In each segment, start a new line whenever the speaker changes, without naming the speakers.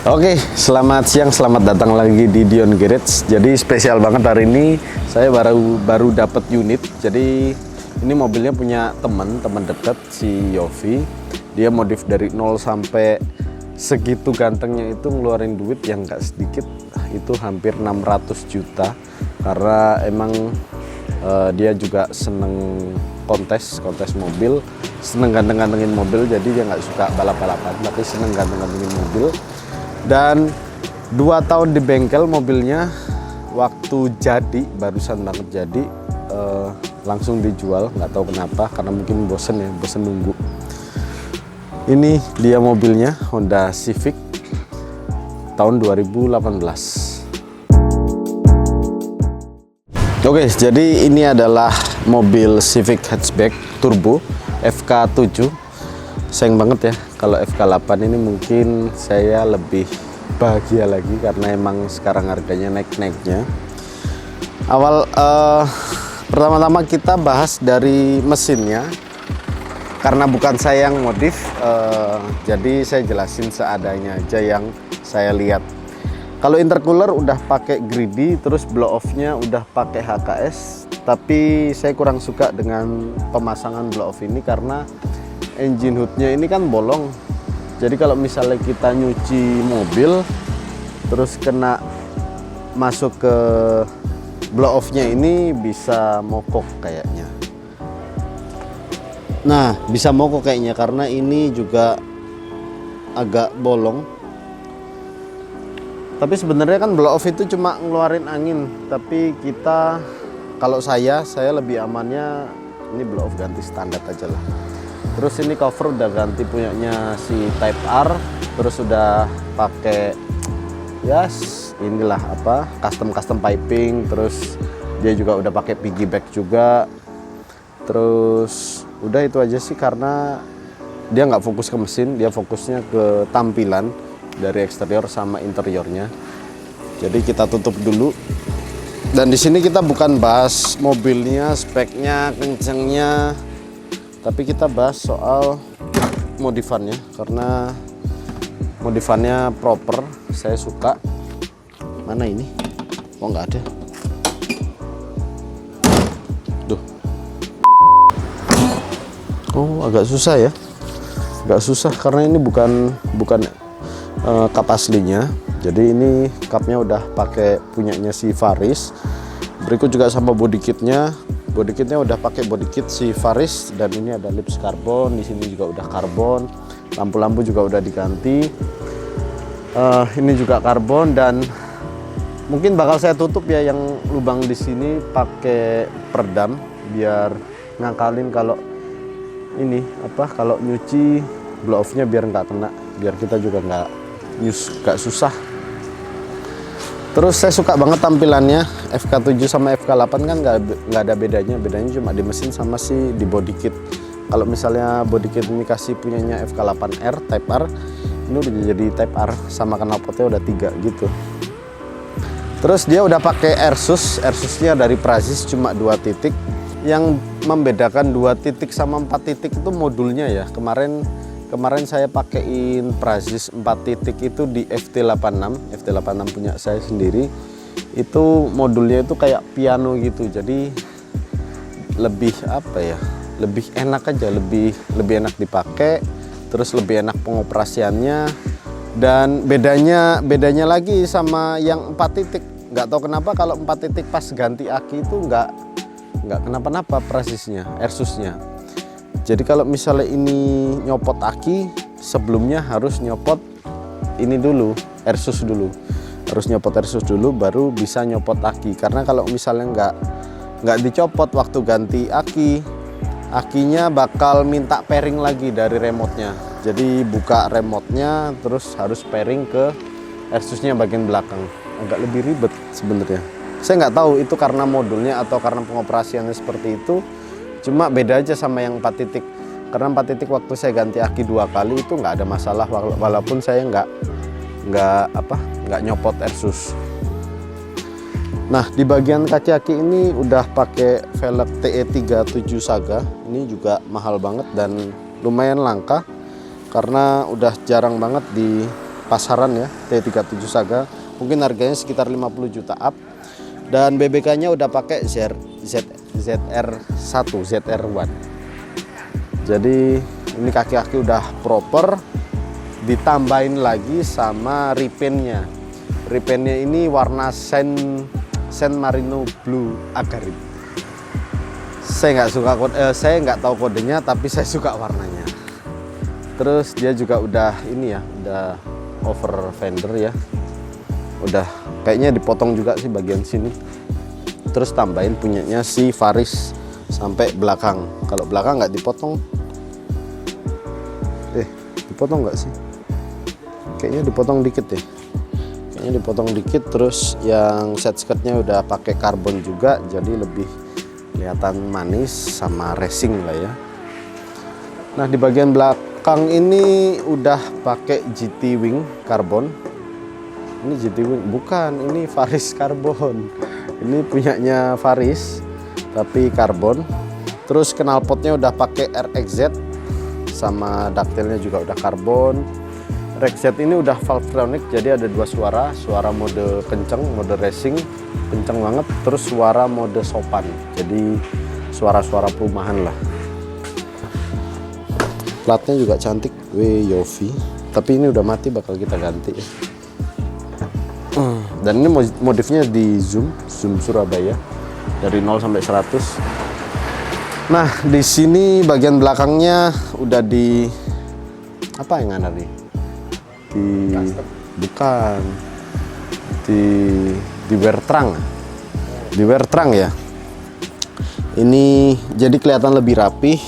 Oke, selamat siang, selamat datang lagi di Dion Garage. Jadi spesial banget hari ini, saya baru dapat unit. Jadi ini mobilnya punya teman dekat si Yofi. Dia modif dari 0 sampai segitu gantengnya itu ngeluarin duit yang nggak sedikit. Itu hampir 600 juta. Karena emang dia juga seneng kontes mobil, seneng ganteng-gantengin mobil. Jadi dia nggak suka balap-balapan, tapi seneng ganteng-gantengin mobil. Dan 2 tahun di bengkel mobilnya, waktu jadi barusan banget jadi langsung dijual, nggak tahu kenapa, karena mungkin bosen nunggu. Ini dia mobilnya, Honda Civic tahun 2018. Oke, jadi ini adalah mobil Civic hatchback turbo FK7. Sayang banget ya, kalau FK8 ini mungkin saya lebih bahagia lagi karena emang sekarang harganya naik-naiknya. Pertama-tama kita bahas dari mesinnya, karena bukan saya yang modif, jadi saya jelasin seadanya aja yang saya lihat. Kalau intercooler udah pakai greedy, terus blow off-nya udah pakai HKS, tapi saya kurang suka dengan pemasangan blow off ini karena engine hoodnya ini kan bolong. Jadi kalau misalnya kita nyuci mobil terus kena masuk ke blow off-nya ini bisa mogok kayaknya. Nah, bisa mogok kayaknya karena ini juga agak bolong. Tapi sebenarnya kan blow off itu cuma ngeluarin angin, tapi kita, kalau saya lebih amannya ini blow off ganti standar aja lah. Terus ini cover udah ganti punyanya si Type R, terus udah pakai inilah apa, custom piping, terus dia juga udah pakai piggyback juga. Terus udah itu aja sih, karena dia nggak fokus ke mesin, dia fokusnya ke tampilan dari eksterior sama interiornya. Jadi kita tutup dulu. Dan di sini kita bukan bahas mobilnya, speknya, kencengnya, tapi kita bahas soal modifannya, karena modifannya proper, saya suka. Mana ini? Oh, nggak ada. Duh. Oh, agak susah ya. Agak susah karena ini bukan kap aslinya. Jadi ini kapnya udah pakai punyanya si Faris. Berikut juga sama body kitnya. Body kitnya udah pakai body kit si Faris, dan ini ada lips karbon, di sini juga udah karbon, lampu-lampu juga udah diganti. Ini juga karbon, dan mungkin bakal saya tutup ya yang lubang di sini pakai peredam biar ngakalin kalau ini kalau nyuci blow off-nya biar nggak kena, biar kita juga nggak susah. Terus saya suka banget tampilannya. FK7 sama FK8 kan nggak ada bedanya cuma di mesin sama di body kit. Kalau misalnya body kit ini kasih punyanya FK8R Type R, ini udah jadi Type R sama knalpotnya udah 3 gitu. Terus dia udah pakai airsusnya dari Prazis cuma 2 titik. Yang membedakan 2 titik sama 4 titik itu modulnya ya. Kemarin saya pakein Prazis 4 titik itu di FT86 punya saya sendiri. Itu modulnya itu kayak piano gitu, jadi lebih lebih enak aja, lebih enak dipakai, terus lebih enak pengoperasiannya. Dan bedanya lagi sama yang 4 titik, nggak tahu kenapa kalau 4 titik pas ganti aki itu nggak kenapa-napa Prazisnya, airsusnya. Jadi kalau misalnya ini nyopot aki, sebelumnya harus nyopot ini dulu, airsus dulu. Harus nyopot airsus dulu baru bisa nyopot aki. Karena kalau misalnya nggak dicopot waktu ganti aki, akinya bakal minta pairing lagi dari remote-nya. Jadi buka remote-nya terus harus pairing ke airsusnya bagian belakang. Agak lebih ribet sebenarnya. Saya nggak tahu itu karena modulnya atau karena pengoperasiannya seperti itu. Cuma beda aja sama yang 4 titik. Karena 4 titik waktu saya ganti aki 2 kali itu nggak ada masalah, walaupun saya nggak nyopot airsus. Nah, di bagian kaki aki ini udah pakai velg TE37 Saga. Ini juga mahal banget dan lumayan langka karena udah jarang banget pasaran ya, T37 Saga. Mungkin harganya sekitar 50 juta up. Dan BBK-nya udah pakai ZR1, ZR1. Jadi ini kaki-kaki udah proper, ditambahin lagi sama repaint-nya. Repaint-nya ini warna San Marino Blue Agarit. Saya nggak tahu kodenya, tapi saya suka warnanya. Terus dia juga udah ini ya, udah over fender ya, udah kayaknya dipotong juga sih bagian sini. Terus tambahin punyanya si Faris sampai belakang. Kalau belakang nggak dipotong, dipotong nggak sih? Kayaknya dipotong dikit deh. Kayaknya dipotong dikit. Terus yang set skirtnya udah pakai karbon juga, jadi lebih kelihatan manis sama racing lah ya. Nah di bagian belakang ini udah pakai GT Wing karbon. Ini GT Wing bukan, ini Faris karbon. Ini punyanya Faris tapi karbon. Terus knalpotnya udah pakai RXZ sama daktilnya juga udah karbon. RXZ ini udah Valvetronic, jadi ada dua suara, suara mode kenceng, mode racing kenceng banget, terus suara mode sopan, jadi suara-suara perumahan lah. Platnya juga cantik, Yofi, tapi ini udah mati, bakal kita ganti ya. Dan ini modifnya di Zoom Surabaya dari 0 sampai 100. Nah di sini bagian belakangnya udah di apa yang ada nih? Bukan di Wertrang, ya. Ini jadi kelihatan lebih rapih.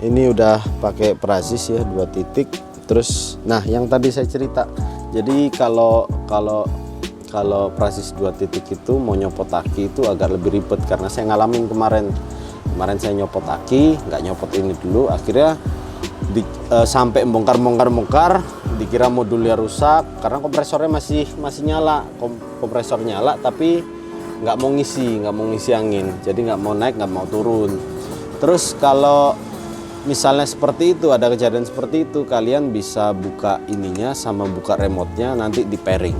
Ini udah pakai perasis ya, 2 titik. Terus nah yang tadi saya cerita, jadi kalau perasis 2 titik itu mau nyopot aki itu agak lebih ribet, karena saya ngalamin kemarin saya nyopot aki, nggak nyopot ini dulu, akhirnya sampai bongkar, dikira modulnya rusak karena kompresornya masih nyala, kompresor nyala tapi nggak mau ngisi angin, jadi nggak mau naik nggak mau turun. Terus kalau misalnya seperti itu, ada kejadian seperti itu, kalian bisa buka ininya sama buka remote-nya, nanti di pairing.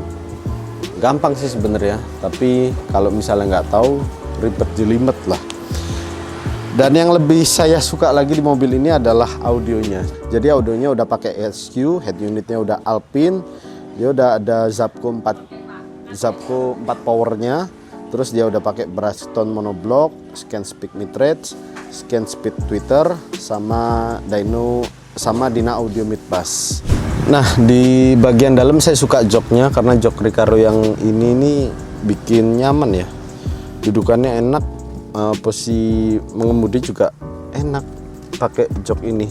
Gampang sih sebenarnya, tapi kalau misalnya nggak tahu, ribet jelimet lah. Dan yang lebih saya suka lagi di mobil ini adalah audionya. Jadi audionya udah pakai ESQ, head unitnya udah Alpine, dia udah ada Zapco 4 powernya. Terus dia udah pakai Braston monoblock, scan speed mid-range, scan speed tweeter, sama Dyna audio mid bass. Nah di bagian dalam saya suka joknya, karena jok Recaro yang ini bikin nyaman ya, dudukannya enak. Posisi mengemudi juga enak pakai jok ini.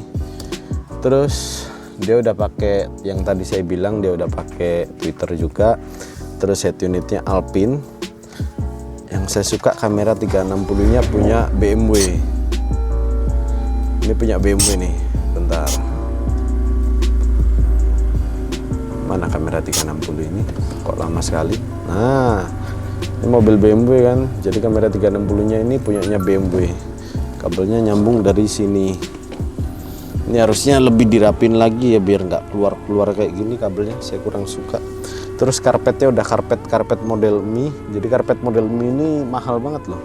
Terus dia udah pakai yang tadi saya bilang, dia udah pakai tweeter juga. Terus head unitnya Alpine. Yang saya suka kamera 360 nya punya BMW. Ini punya BMW nih, bentar, mana kamera 360 ini, kok lama sekali. Nah ini mobil BMW kan, jadi kamera 360 nya ini punyanya BMW. Kabelnya nyambung dari sini. Ini harusnya lebih dirapin lagi ya, biar nggak keluar kayak gini kabelnya, saya kurang suka. Terus karpetnya udah karpet model Mi. Jadi karpet model Mi ini mahal banget loh,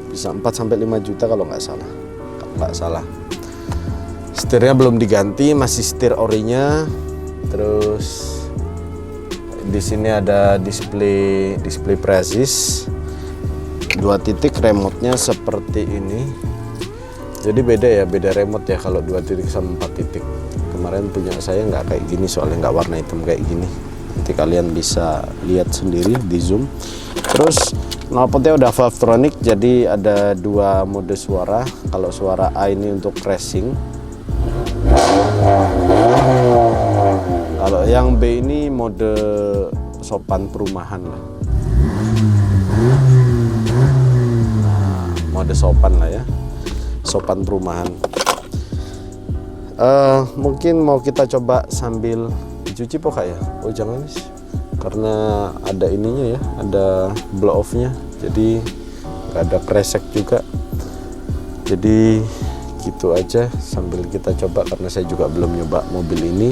bisa 4-5 juta kalau nggak salah. Setirnya belum diganti, masih setir orinya. Terus di sini ada display pressis 2 titik, remote-nya seperti ini. Jadi beda remote ya kalau 2 titik sama 4 titik. Kemarin punya saya nggak kayak gini, soalnya nggak warna hitam kayak gini. Nanti kalian bisa lihat sendiri di zoom. Terus knalpotnya udah Valvetronic, jadi ada 2 mode suara. Kalau suara A ini untuk racing, kalau yang B ini mode sopan perumahan lah. Nah, mode sopan lah ya, sopan perumahan. Mungkin mau kita coba sambil dicuci kak ya? Oh jangan sih, karena ada ininya ya, ada blow off-nya, jadi nggak ada kresek juga. Jadi gitu aja sambil kita coba, karena saya juga belum nyoba mobil ini.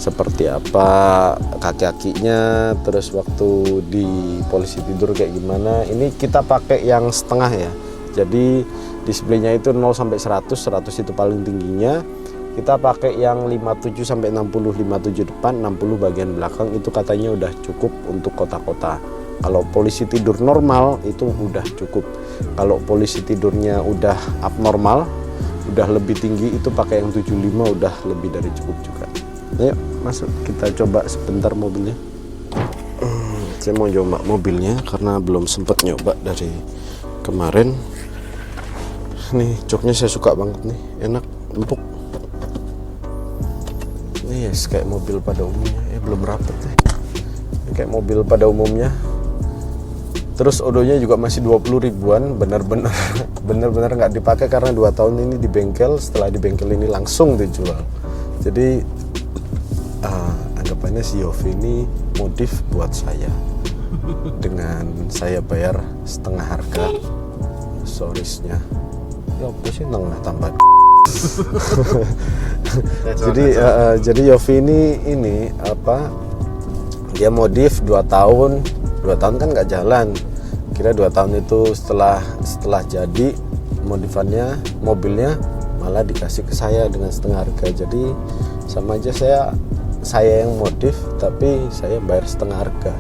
seperti apa kaki-kakinya, terus waktu di polisi tidur kayak gimana. Ini kita pakai yang setengah ya, jadi displaynya itu 0 sampai 100 itu paling tingginya. Kita pakai yang 57 sampai 60, 57 depan, 60 bagian belakang, itu katanya udah cukup untuk kota-kota. Kalau polisi tidur normal itu udah cukup. Kalau polisi tidurnya udah abnormal, udah lebih tinggi, itu pakai yang 75 udah lebih dari cukup juga. Ayo masuk, kita coba sebentar mobilnya. Saya mau coba mobilnya karena belum sempat nyoba dari kemarin. Nih joknya saya suka banget nih, enak, empuk. Ini yes, kayak mobil pada umumnya. Belum rapet nih. Ini kayak mobil pada umumnya. Terus odonya juga masih 20 ribuan, benar-benar nggak dipakai karena 2 tahun ini di bengkel. Setelah di bengkel ini langsung dijual. Jadi anggapannya si Yofi ini modif buat saya, dengan saya bayar setengah harga aksesorisnya. Ya apa sih nengah tambah. Jadi Yofi ini apa? Dia modif 2 tahun. 2 tahun kan nggak jalan. Kira 2 tahun itu setelah jadi modifannya, mobilnya malah dikasih ke saya dengan setengah harga. Jadi sama aja saya yang modif tapi saya bayar setengah harga.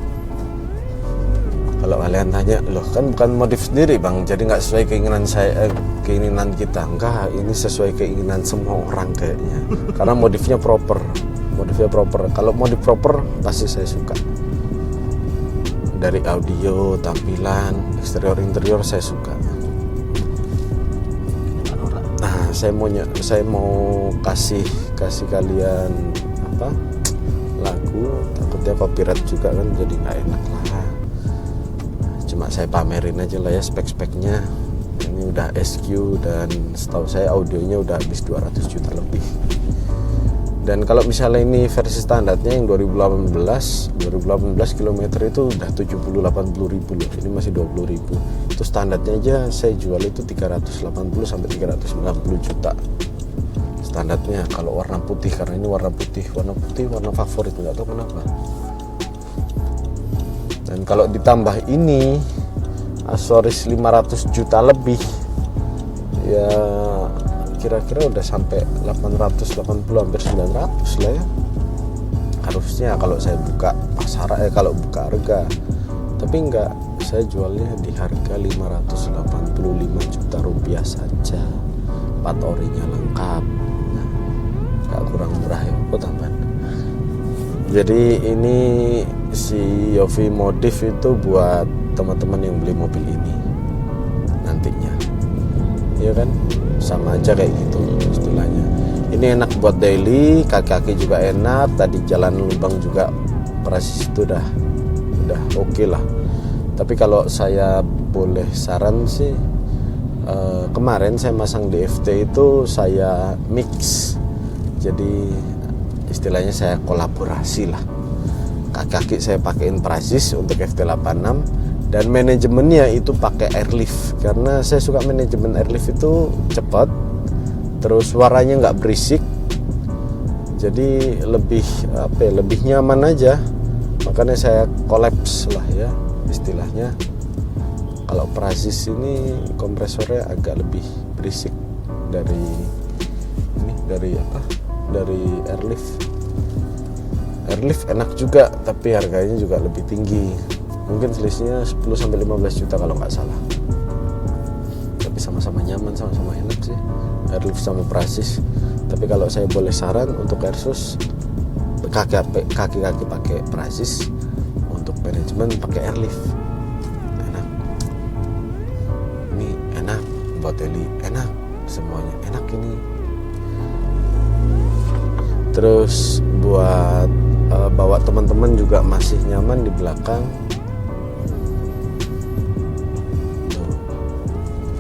Kalau kalian tanya, loh kan bukan modif sendiri bang, jadi nggak sesuai keinginan kita. Enggak, ini sesuai keinginan semua orang kayaknya. Karena modifnya proper. Kalau modif proper pasti saya suka. Dari audio, tampilan, eksterior, interior saya suka. Nah, saya mau kasih kalian apa? Lagu, takutnya copyright juga kan, jadi nggak enak lah. Cuma saya pamerin aja lah ya spek-speknya. Ini udah SQ dan setahu saya audionya udah habis 200 juta lebih. Dan kalau misalnya ini versi standarnya yang 2018 km itu udah 70-80 ribu loh. Ini masih 20 ribu. Itu standarnya aja saya jual itu 380 sampai 390 juta. Standarnya kalau warna putih, karena ini warna putih warna favorit, nggak tahu kenapa. Dan kalau ditambah ini aksesoris 500 juta lebih, ya kira-kira udah sampai 880 hampir 900 lah ya harusnya kalau saya buka kalau buka harga. Tapi enggak, saya jualnya di harga 585 juta rupiah saja, 4 orinya lengkap. Nah, enggak kurang murah ya kok tambahan. Jadi ini si Yofi modif itu buat teman-teman yang beli mobil ini nantinya, ya kan, sama aja kayak gitu istilahnya. Ini enak buat daily, kaki-kaki juga enak. Tadi jalan lubang juga persis itu udah oke lah. Tapi kalau saya boleh saran sih, kemarin saya masang DFT itu saya mix, jadi istilahnya saya kolaborasi lah. Kaki-kaki saya pakein Praxis untuk FT86 dan manajemennya itu pakai airlift, karena saya suka manajemen airlift itu cepat, terus suaranya nggak berisik, jadi lebih nyaman aja. Makanya saya kolaps lah ya istilahnya. Kalau Praxis ini kompresornya agak lebih berisik dari airlift. Airlift enak juga, tapi harganya juga lebih tinggi. Mungkin selisihnya 10-15 juta kalau nggak salah. Tapi sama-sama nyaman, sama-sama enak sih, airlift sama Praxis. Tapi kalau saya boleh saran untuk Airsus, kaki-kaki pakai Praxis, untuk manajemen pakai airlift. Enak. Ini enak buat daily, enak semuanya, enak ini. Terus buat bawa teman-teman juga masih nyaman di belakang.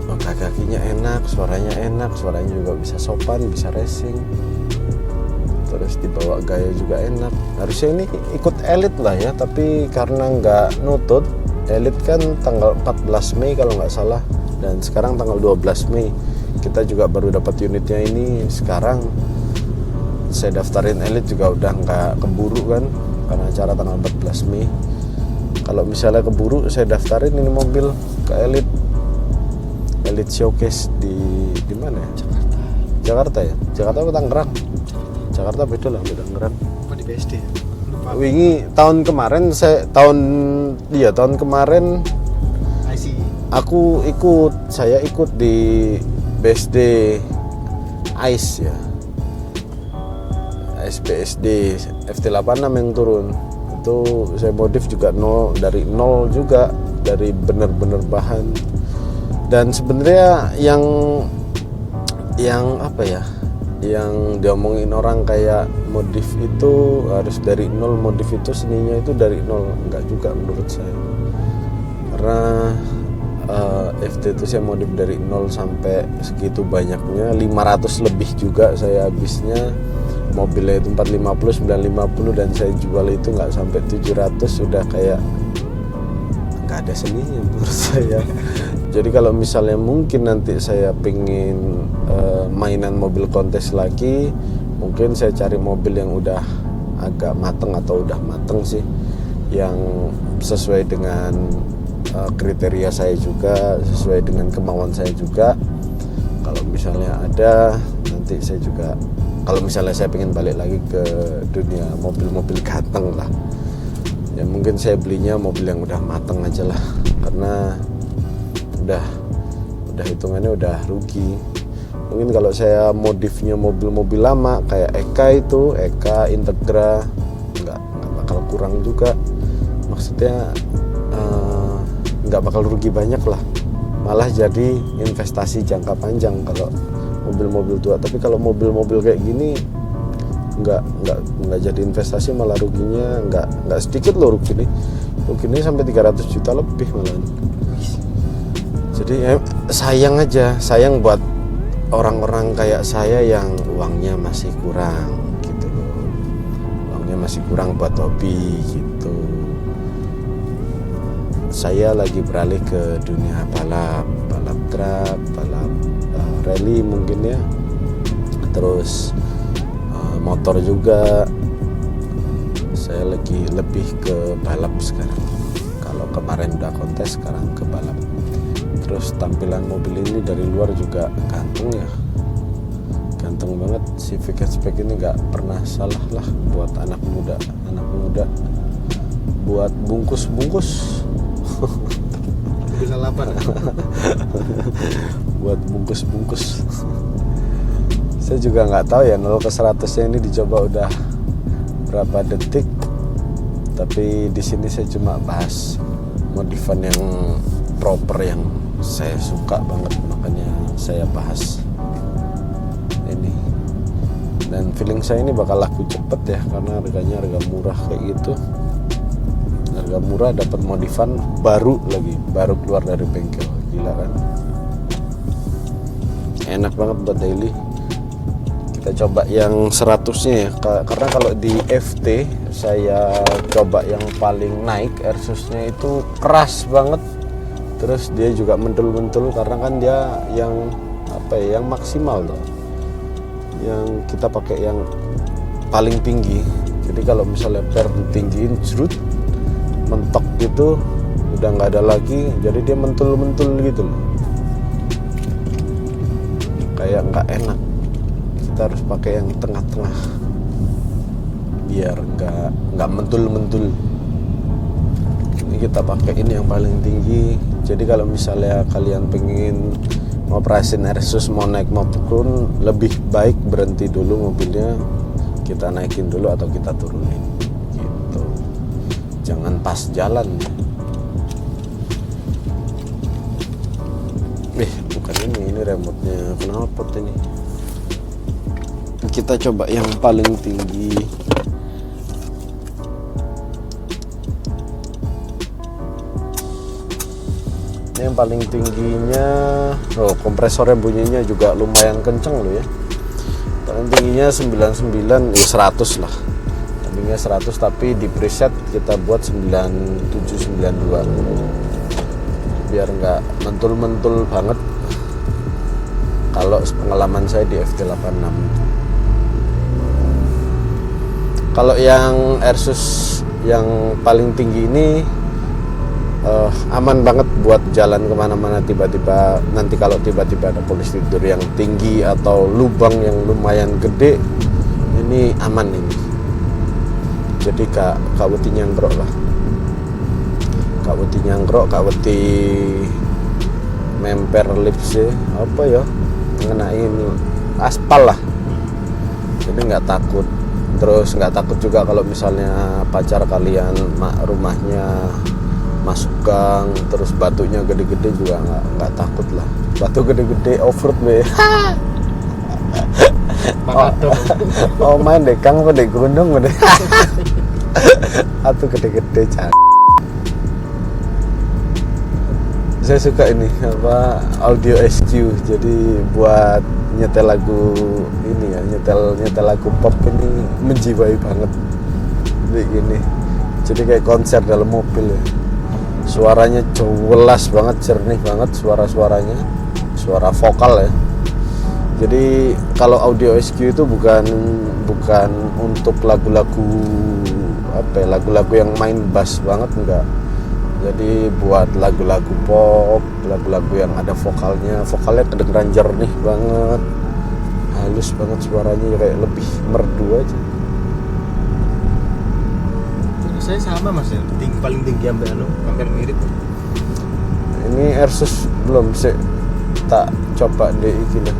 Kaki-kakinya enak, suaranya juga bisa sopan, bisa racing. Terus dibawa gaya juga enak. Harusnya ini ikut Elite lah ya, tapi karena nggak nutut. Elite kan tanggal 14 Mei kalau nggak salah, dan sekarang tanggal 12 Mei. Kita juga baru dapat unitnya ini sekarang. saya daftarin Elite juga udah nggak keburu kan, karena acara tanggal 14 Mei. Kalau misalnya keburu, saya daftarin ini mobil ke Elite Showcase di mana ya? Jakarta ya? Jakarta apa Tangerang? Jakarta beda lah, beda Tangerang.
Apa di BSD? Lupa.
Wingi tahun kemarin tahun kemarin saya ikut di BSD ICE ya. BSD FT86 yang turun. Itu saya modif juga dari nol juga, dari bener-bener bahan. Dan sebenarnya yang apa ya, yang diomongin orang kayak modif itu harus dari nol, modif itu seninya itu dari nol, enggak juga menurut saya. Karena FT itu saya modif dari nol sampai segitu banyaknya, 500 lebih juga saya habisnya. Mobilnya itu 450, 950 dan saya jual itu nggak sampai 700, sudah kayak nggak ada seninya menurut saya. Jadi kalau misalnya mungkin nanti saya pengen mainan mobil kontes lagi, mungkin saya cari mobil yang udah agak mateng atau udah mateng sih, yang sesuai dengan kriteria saya juga, sesuai dengan kemauan saya juga. Kalau misalnya ada, nanti saya juga, kalau misalnya saya pengen balik lagi ke dunia mobil-mobil ganteng lah, ya mungkin saya belinya mobil yang udah mateng aja lah, karena udah hitungannya udah rugi. Mungkin kalau saya modifnya mobil-mobil lama kayak Eka Integra, nggak bakal kurang juga, maksudnya nggak bakal rugi banyak lah, malah jadi investasi jangka panjang kalau mobil-mobil tua. Tapi kalau mobil-mobil kayak gini nggak jadi investasi, malah ruginya nggak sedikit loh, ruginya sampai 300 juta lebih malah. Jadi sayang buat orang-orang kayak saya yang uangnya masih kurang gitu loh, uangnya masih kurang buat hobi gitu. Saya lagi beralih ke dunia balap truk, balap rally mungkin ya, terus motor juga. Saya lagi lebih ke balap sekarang. Kalau kemarin udah kontes, sekarang ke balap. Terus tampilan mobil ini dari luar juga ganteng ya, ganteng banget. Civic hatchback ini nggak pernah salah lah buat anak muda, buat bungkus
bisa lapar.
Buat bungkus. Saya juga nggak tahu ya 0 ke 100-nya ini dicoba udah berapa detik, tapi di sini saya cuma bahas modifan yang proper yang saya suka banget, makanya saya bahas ini. Dan feeling saya ini bakal laku cepet ya, karena harganya harga murah kayak gitu. Harga murah dapat modifan baru keluar dari bengkel, gila kan. Enak banget buat daily. Kita coba yang 100-nya ya, karena kalau di FT saya coba yang paling naik, Airsus-nya itu keras banget. Terus dia juga mentul-mentul karena kan dia yang yang maksimal tuh. Yang kita pakai yang paling tinggi. Jadi kalau misalnya per ditinggiin jerut, mentok gitu, udah nggak ada lagi, jadi dia mentul-mentul gitu loh, kayak nggak enak. Kita harus pakai yang tengah-tengah biar nggak mentul-mentul. Ini kita pakai ini yang paling tinggi. Jadi kalau misalnya kalian pengen ngoperasin Airsus, mau naik mau turun, lebih baik berhenti dulu mobilnya, kita naikin dulu atau kita turunin gitu. Jangan pas jalan. Bukan ini remote-nya knalpot ini. Kita coba yang paling tinggi. Ini yang paling tingginya, kompresornya bunyinya juga lumayan kenceng loh ya. Paling tingginya 99, 100 lah. Tingginya 100, tapi di preset kita buat 9792 biar nggak mentul-mentul banget. Kalau pengalaman saya di FT86, Kalau yang Asus yang paling tinggi ini aman banget buat jalan kemana-mana. Tiba-tiba nanti kalau tiba-tiba ada polisi tidur yang tinggi atau lubang yang lumayan gede, ini aman ini. Jadi kak wedi nyangkrok lah, kak wedi nyangkrok, kak wedi memper lipsnya apa ya, mengenai ini aspal lah. Jadi nggak takut. Terus nggak takut juga kalau misalnya pacar kalian rumahnya masuk gang, terus batunya gede-gede juga nggak takut lah. Batu gede-gede off-road be. Oh main deh kang deh gunung deh. Batu gede-gede cak. Saya suka ini apa audio SQ, jadi buat nyetel lagu ini ya, nyetel lagu pop ini menjiwai banget kayak gini. Jadi kayak konser dalam mobil ya. Suaranya jelas banget, jernih banget suara-suaranya, suara vokal ya. Jadi kalau audio SQ itu bukan untuk lagu-lagu apa ya, lagu-lagu yang main bass banget, enggak. Jadi buat lagu-lagu pop, lagu-lagu yang ada vokalnya kedengeran jernih banget, halus banget suaranya, kayak lebih merdu aja.
Saya sama mas ya, paling tinggi hampir mirip.
Ini Asus belum sih, tak coba di iki lah.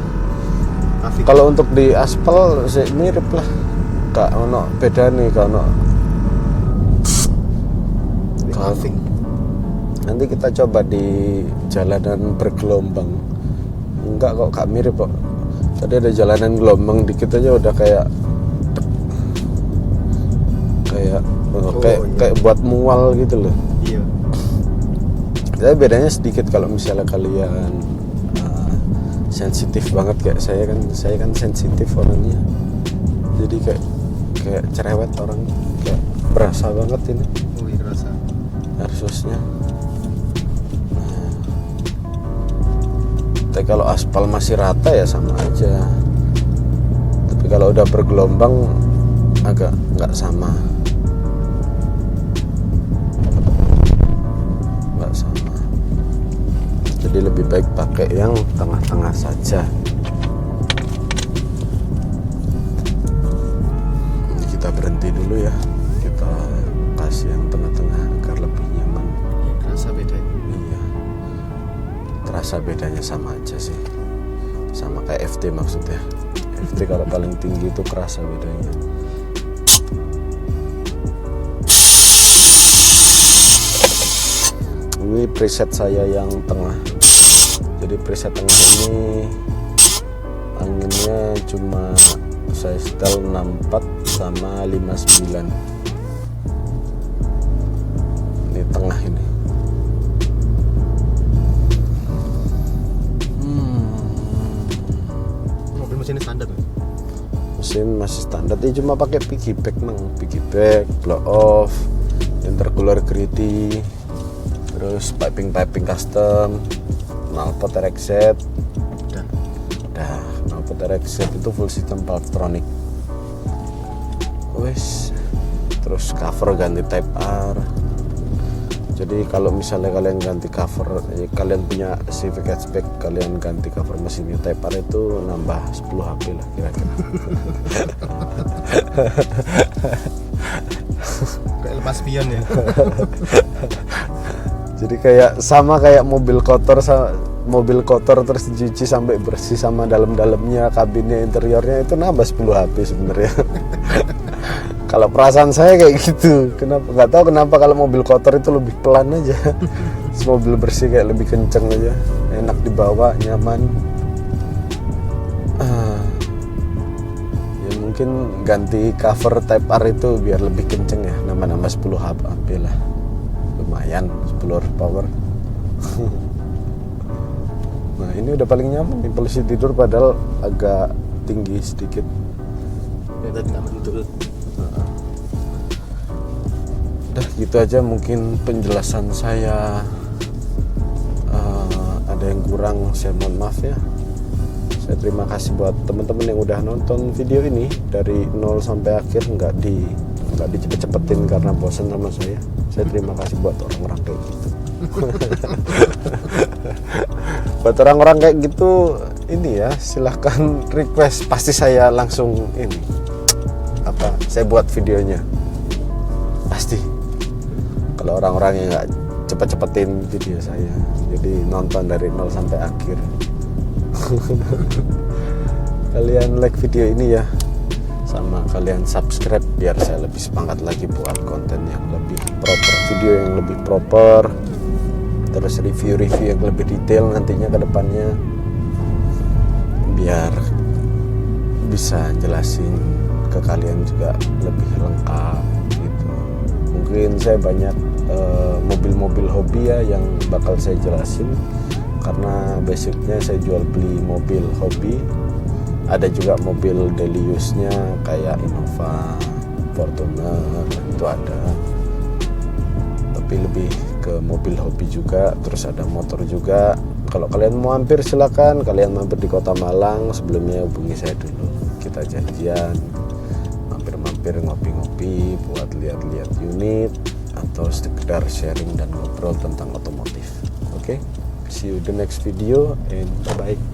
Afik.
Kalau untuk di aspal sih mirip lah, gak ono beda nih kalau
Afik.
nanti kita coba di jalanan bergelombang. Enggak kok, gak mirip kok. Tadi ada jalanan gelombang dikit aja udah kayak kayak buat mual gitu loh.
Iya.
Tapi bedanya sedikit kalau misalnya kalian sensitif banget kayak saya kan sensitif orangnya. Jadi kayak cerewet orang, kayak berasa banget ini.
Oh iya kerasa.
Asusnya. Tapi kalau aspal masih rata ya sama aja. Tapi kalau udah bergelombang agak nggak sama. Nggak sama. Jadi lebih baik pakai yang tengah-tengah saja. Ini kita berhenti dulu ya. Kita kasih yang tengah-tengah agar lebih nyaman.
Kerasa beda.
Iya. Terasa bedanya sama aja sih, sama kayak FT maksudnya. FT kalau paling tinggi itu kerasa bedanya. Ini preset saya yang tengah, jadi preset tengah ini anginnya cuma saya setel 64 sama 59. Ini tengah ini.
Mesin standar.
Mesin masih standar, dia cuma pakai piggyback piggyback, blow off, intercooler gritty, terus piping custom, knalpot RX-Z. Udah, knalpot RX-Z itu full system Valvetronic. Wes, terus cover ganti Type R. Jadi kalau misalnya kalian ganti cover, kalian punya Civic Hatchback, kalian ganti cover mesinnya Type R itu nambah 10 HP lah kira-kira.
Kayak lepas pion ya.
Jadi kayak sama kayak mobil kotor terus dicuci sampai bersih sama dalam-dalamnya, kabinnya, interiornya, itu nambah 10 HP sebenarnya. Kalau perasaan saya kayak gitu. Kenapa? Nggak tahu kenapa kalau mobil kotor itu lebih pelan aja. Mobil bersih kayak lebih kenceng aja, enak dibawa, nyaman. Ya mungkin ganti cover Type R itu biar lebih kenceng ya, nambah 10 HP lah. Lumayan, 10 horsepower. Nah ini udah paling nyaman nih, posisi tidur padahal agak tinggi sedikit.
Ya tadi nggak tidur.
Udah gitu aja mungkin penjelasan saya. Ada yang kurang saya mohon maaf ya. Saya terima kasih buat teman-teman yang udah nonton video ini dari 0 sampai akhir, nggak dicepet-cepetin karena bosan sama saya. Saya terima kasih buat orang-orang kayak gitu. Buat orang-orang kayak gitu ini ya, silahkan request, pasti saya langsung ini saya buat videonya pasti. Kalau orang-orang yang nggak cepet-cepetin video saya, jadi nonton dari 0 sampai akhir. Kalian like video ini ya, sama kalian subscribe biar saya lebih semangat lagi buat konten yang lebih proper, video yang lebih proper, terus review-review yang lebih detail nantinya ke depannya, biar bisa jelasin ke kalian juga lebih lengkap gitu. Mungkin saya banyak mobil-mobil hobi ya yang bakal saya jelasin, karena basicnya saya jual beli mobil hobi. Ada juga mobil daily use-nya kayak Innova, Fortuner, itu ada. Tapi lebih ke mobil hobi juga, terus ada motor juga. Kalau kalian mau mampir silakan, kalian mampir di Kota Malang. Sebelumnya hubungi saya dulu, kita janjian mampir-mampir ngopi-ngopi buat lihat-lihat unit atau sekedar sharing dan ngobrol tentang otomotif. Oke, see you the next video and bye bye.